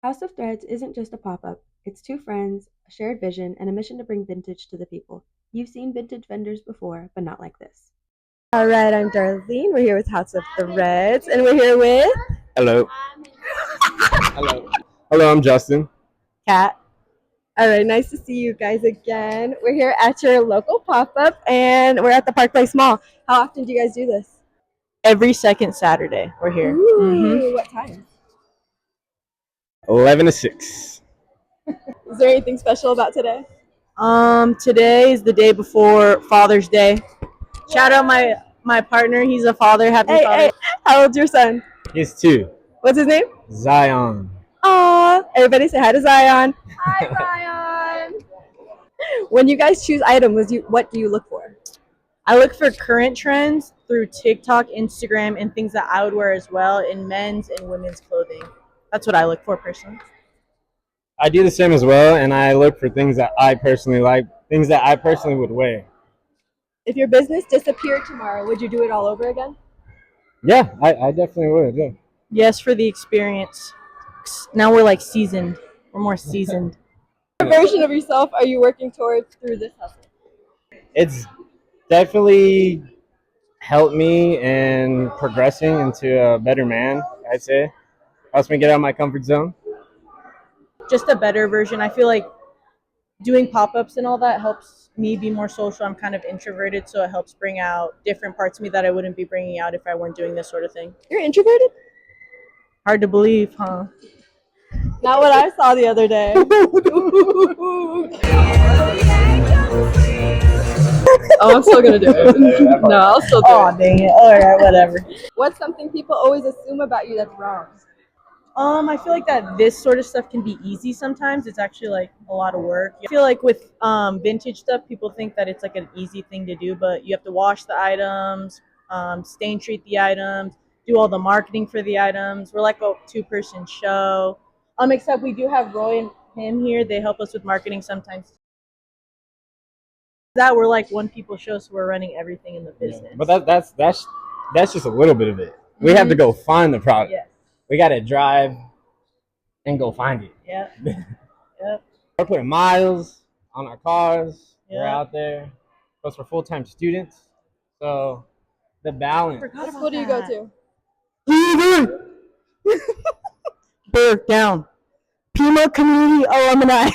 House of Threads isn't just a pop up, it's two friends, a shared vision, and a mission to bring vintage to the people. You've seen vintage vendors before, but not like this. All right, I'm Darlene. We're here with House of Threads, and we're here with Hello. Hello. Hello, I'm Justin. Kat. All right, nice to see you guys again. We're here at your local pop up, and we're at the Park Place Mall. How often do you guys do this? Every second Saturday, we're here. Ooh, what time? 11 to 6. Is there anything special about today? Today is the day before Father's Day. Shout out my partner. He's a father. Happy Father's Hey, how old's your son? He's 2. What's his name? Zion. Aw, everybody say hi to Zion. Hi, Zion. When you guys choose items, what do you look for? I look for current trends through TikTok, Instagram, and things that I would wear as well in men's and women's clothing. That's what I look for personally. I do the same as well, and I look for things that I personally like, things that I personally would wear. If your business disappeared tomorrow, would you do it all over again? Yeah, I definitely would, yeah. Yes, for the experience. Now we're like seasoned. We're more seasoned. What version of yourself are you working towards through this hustle? It's definitely helped me in progressing into a better man, I'd say. Helps me get out of my comfort zone. Just a better version. I feel like doing pop-ups and all that helps me be more social. I'm kind of introverted, so it helps bring out different parts of me that I wouldn't be bringing out if I weren't doing this sort of thing. You're introverted? Hard to believe, huh? Not what I saw the other day. Oh, I'm still gonna do it. No, I'll still do Oh, it. dang it. All right, whatever. What's something people always assume about you that's wrong? I feel like that this sort of stuff can be easy sometimes. It's actually like a lot of work. I feel like with vintage stuff, people think that it's like an easy thing to do, but you have to wash the items, stain treat the items, do all the marketing for the items. We're like a two-person show. Except we do have Roy and him here. They help us with marketing sometimes. That we're like one people show, so we're running everything in the business. Yeah, but that's just a little bit of it. We have to go find the product. Yes. We got to drive and go find it. Yep. Yep. We're putting miles on our cars. Yeah. We're out there. Plus, we're full-time students. So, the balance. What school do you go to? Bear down. Pima Community Alumni.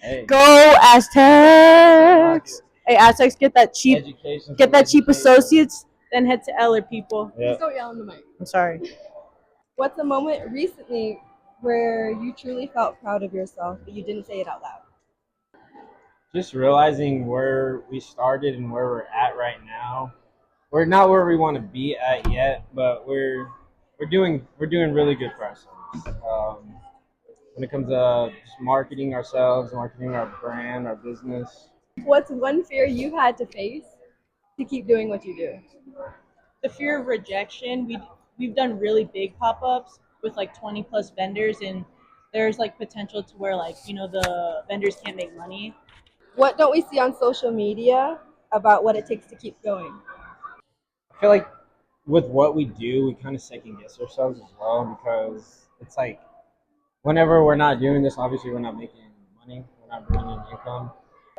Hey. Go Aztecs! Hey, Aztecs, get that cheap associates, then head to Eller, people. Yeah. Just don't yell in the mic. I'm sorry. What's a moment recently where you truly felt proud of yourself, but you didn't say it out loud? Just realizing where we started and where we're at right now. We're not where we want to be at yet, but we're doing really good for ourselves. When it comes to just marketing ourselves, marketing our brand, our business. What's one fear you've had to face to keep doing what you do? The fear of rejection. We've done really big pop-ups with like 20 plus vendors, and there's like potential to where like, the vendors can't make money. What don't we see on social media about what it takes to keep going? I feel like with what we do, we kind of second guess ourselves as well, because it's like whenever we're not doing this, obviously we're not making money, we're not bringing in income.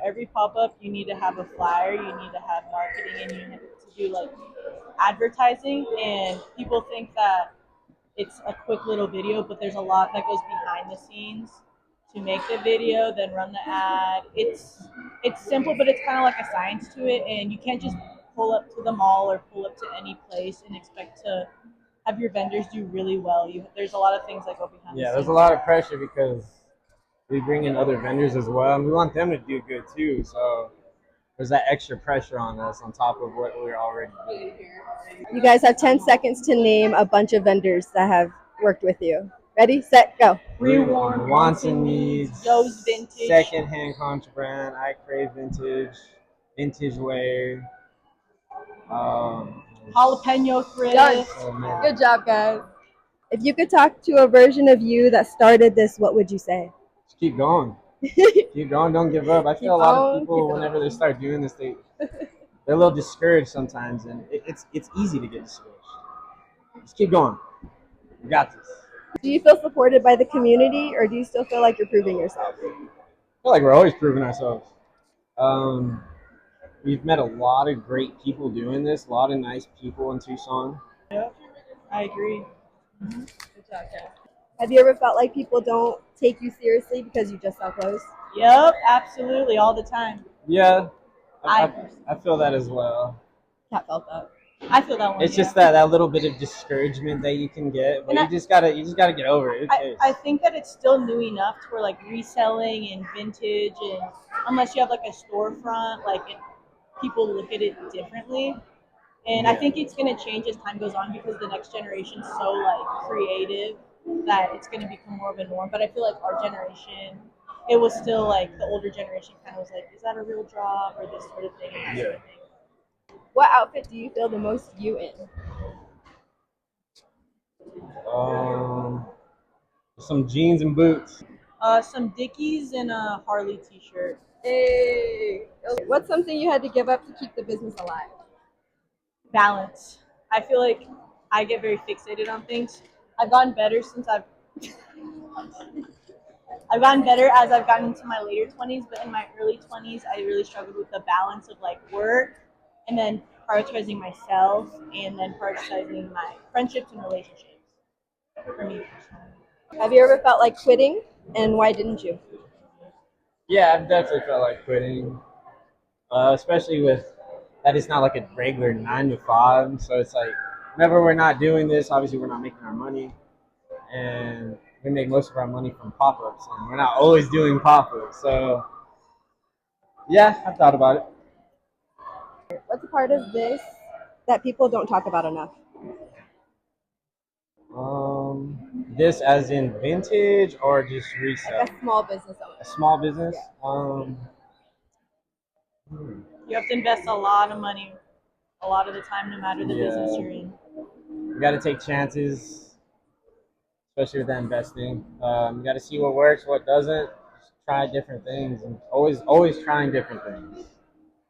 Every pop-up, you need to have a flyer, you need to have marketing, and you need to do like advertising. And people think that it's a quick little video, but there's a lot that goes behind the scenes to make the video, then run the ad. It's simple, but it's kind of like a science to it, and you can't just pull up to the mall or pull up to any place and expect to have your vendors do really well. There's a lot of things that go behind the scenes. Yeah, there's a lot of pressure because we bring in other vendors as well, and we want them to do good too. So there's that extra pressure on us on top of what we're already doing. You guys have 10 seconds to name a bunch of vendors that have worked with you. Ready, set, go. Rewarm, Wants and Needs, Joe's Vintage, Secondhand Contraband, I Crave Vintage, Vintage Wear, Jalapeno Thrift. Done. Good job, guys. If you could talk to a version of you that started this, what would you say? Just keep going. Keep going, don't give up. I feel a lot of people, whenever they start doing this, they're a little discouraged sometimes, and it's easy to get discouraged. Just keep going. You got this. Do you feel supported by the community, or do you still feel like you're proving yourself? I feel like we're always proving ourselves. Um, we've met a lot of great people doing this, a lot of nice people in Tucson. Yep, I agree. Have you ever felt like people don't take you seriously because you just sell clothes? Yep, absolutely, all the time. Yeah, I I feel that as well. Cat felt that. I feel that one. It's yeah. just that little bit of discouragement that you can get, but And you just gotta get over it. I think that it's still new enough to where like reselling and vintage, and unless you have like a storefront, like people look at it differently. And I Yeah. think it's going to change as time goes on because the next generation's so like creative that it's going to become more of a norm. But I feel like our generation, it was still like the older generation kind of was like, is that a real job or this sort of thing and that sort of thing. What outfit do you feel the most you in? Some jeans and boots. Some Dickies and a Harley T-shirt. Hey. What's something you had to give up to keep the business alive? Balance. I feel like I get very fixated on things. I've gotten better since I've gotten better as I've gotten into my later 20s, but in my early 20s, I really struggled with the balance of like work and then prioritizing myself and then prioritizing my friendships and relationships for me personally. Have you ever felt like quitting, and why didn't you? Yeah, I've definitely felt like quitting, especially with that it's not like a regular 9 to 5. So it's like whenever we're not doing this, obviously we're not making our money, and we make most of our money from pop-ups, and we're not always doing pop-ups. So yeah, I've thought about it. What's a part of this that people don't talk about enough? This as in vintage or just resale? Like a small business owner. A small business. You have to invest a lot of money a lot of the time, no matter the business you're in. You got to take chances, especially with that investing. You got to see what works, what doesn't. Just try different things, and always trying different things.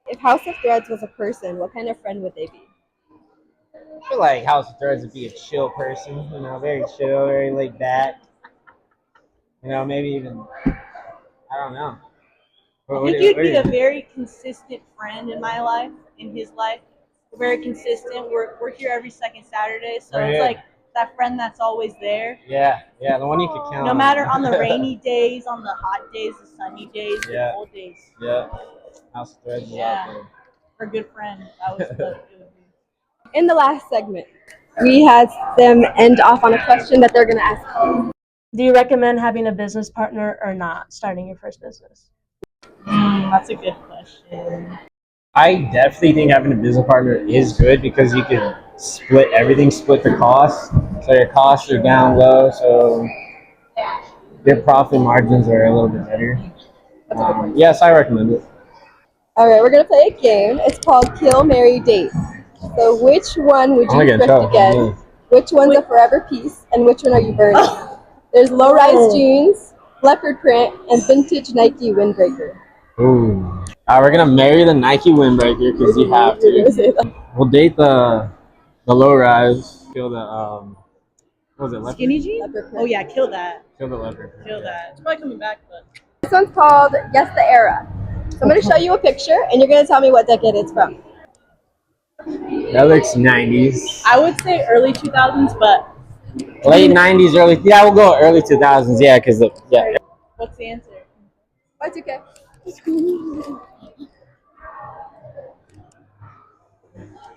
If House of Threads was a person, what kind of friend would they be? I feel like House of Threads would be a chill person, very chill, very laid back. Maybe even, I don't know. I think you'd be a very consistent friend in my life, in his life. We're very consistent. We're here every second Saturday, so it's like that friend that's always there. Yeah, the one you could count on. No matter on the rainy days, on the hot days, the sunny days, the cold days. Yeah, House of Threads. Yeah, for a good friend, that was what it would be. In the last segment, we had them end off on a question that they're going to ask you. Do you recommend having a business partner or not starting your first business? That's a good question. I definitely think having a business partner is good because you can split everything, split the costs. So your costs are down low, so your profit margins are a little bit better. Yes, I recommend it. All right, we're going to play a game. It's called Kill, Marry, Date. So which one would you thrift again? Which one's a forever piece? And which one are you burning? There's low-rise jeans, leopard print, and vintage Nike windbreaker. Ooh. We're gonna marry the Nike windbreaker because you have to. We'll date the low rise. Kill the what was it? Leopard? Skinny jeans? Oh yeah, kill that. Kill the leopard. Kill that. It's probably coming back, but. This one's called Guess the Era. So I'm going to show you a picture, and you're going to tell me what decade it's from. That looks 90s. I would say early 2000s, but. Late 90s, early. Yeah, we'll go early 2000s. Yeah, because yeah. What's the answer? That's okay.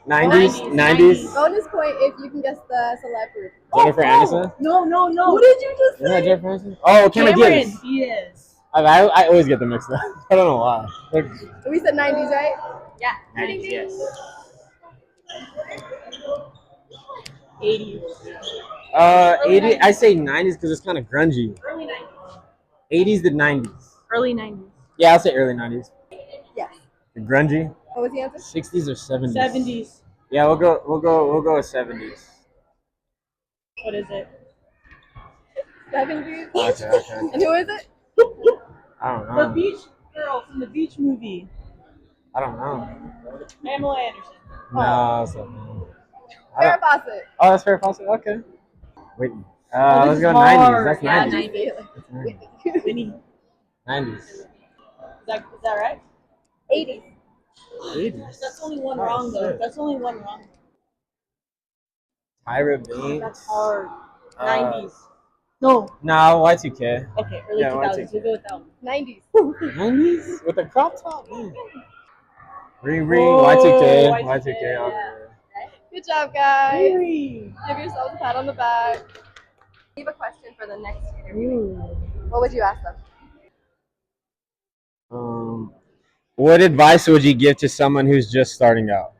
90s. Bonus point if you can guess the celebrity. Jennifer Aniston. No. Who did you just say? Isn't that Jennifer Aniston? Oh, Cameron Diaz. Diaz. I always get them mixed up. I don't know why. We said 90s, right? Yeah. 90s, yes. 80s. 80. I say 90s because it's kind of grungy. Early 90s. 80s to 90s. Early 90s. Yeah, I'll say early 90s. Yes. Grungy. What was the answer? 60s or 70s. 70s. Yeah, we'll go with 70s. What is it? 70s. Okay. And who is it? I don't know. The beach girl from the beach movie. I don't know. Pamela Anderson. No, it's not. Farrah Fawcett. Oh, that's Farrah Fawcett. Okay. Wait. Let's is go hard. 90s. That's Yeah, 90s. 90s. Winnie. 90s. Is that right? 80s. 80s. That's only one Oh, wrong though. shit. That's only one wrong. Tyra Banks. That's hard. Uh, 90s. No. No, Y2K. Okay, early Yeah, 2000s. We'll go with that one. 90s. 90s? With a crop top? Ring, Whoa, Y2K. Y2K, Y2K. all yeah. day. Good job, guys. Really? Give yourselves a pat on the back. Leave a question for the next interview. What would you ask them? What advice would you give to someone who's just starting out?